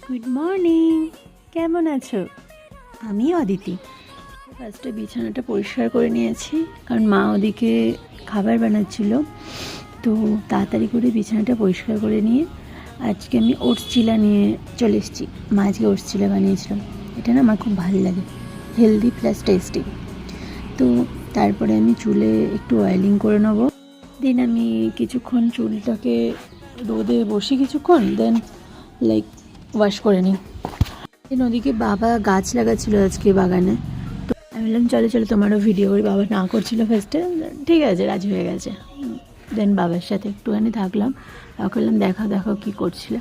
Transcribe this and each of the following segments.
Good morning, কেমন আছো? আমি অদিতি। ফার্স্টে বিছানাটা পরিষ্কার করে নিয়েছি, কারণ মা ওদিকে খাবার বানাচ্ছিল, তো তাড়াতাড়ি করে বিছানাটা পরিষ্কার করে নিয়ে আজকে আমি ওটস চিলা নিয়ে চলে এসেছি। মা আজকে ওটস চিলা বানিয়েছিলাম, এটা না আমার খুব ভালো লাগে, হেলদি প্লাস টেস্টি। তো তারপরে আমি চুলে একটু অয়েলিং করে নেবো, দেন আমি কিছুক্ষণ চুলটাকে রোদে বসি কিছুক্ষণ, দেন লাইক ওয়াশ করে নিই। ওদিকে বাবা গাছ লাগাচ্ছিল আজকে বাগানে, তো আমি বললাম চলো চলো তোমারও ভিডিও করি। বাবা না করছিল ফার্স্টে, ঠিক আছে রাজি হয়ে গেছে। দেন বাবার সাথে একটুখানি থাকলাম, বাবা করলাম দেখাও দেখাও কী করছিলে।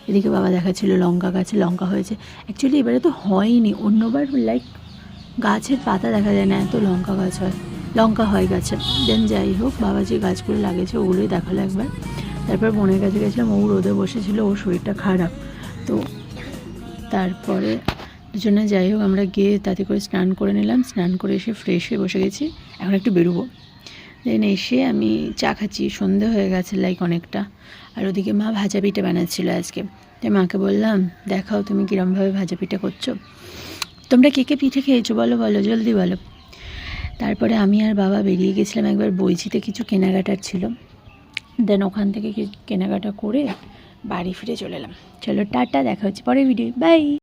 এদিকে বাবা দেখাচ্ছিল লঙ্কা গাছে লঙ্কা হয়েছে। অ্যাকচুয়ালি এবারে তো হয়নি, অন্যবার লাইক গাছের পাতা দেখা যায় না, এত লঙ্কা গাছ হয়, লঙ্কা হয় গাছে। দেন যাই হোক, বাবা যে গাছগুলো লাগিয়েছে ওগুলোই দেখালো একবার। তারপর বোনের কাছে গেছিলাম, ও রোদে বসেছিল, ওর শরীরটা খারাপ, তো তারপরে দুজনে যাই হোক আমরা গিয়ে তাতে করে স্নান করে নিলাম। স্নান করে এসে ফ্রেশ হয়ে বসে গেছি, এখন একটু বেরোবো। দেন এসে আমি চা খাচ্ছি, সন্ধে হয়ে গেছে লাইক অনেকটা। আর ওদিকে মা ভাজা পিঠে বানাচ্ছিলো আজকে, তাই মাকে বললাম দেখাও তুমি কীরমভাবে ভাজা পিঠে করছো, তোমরা কে কে পিঠে খেয়েছো বলো বলো জলদি বলো। তারপরে আমি আর বাবা বেরিয়ে গেছিলাম একবার বইচিতে, কিছু কেনাকাটার ছিল। দেন ওখান থেকে কেনাকাটা করে বাড়ি ফিরে চলে এলাম। চলো টাটা, দেখা হচ্ছে পরের ভিডিও, বাই।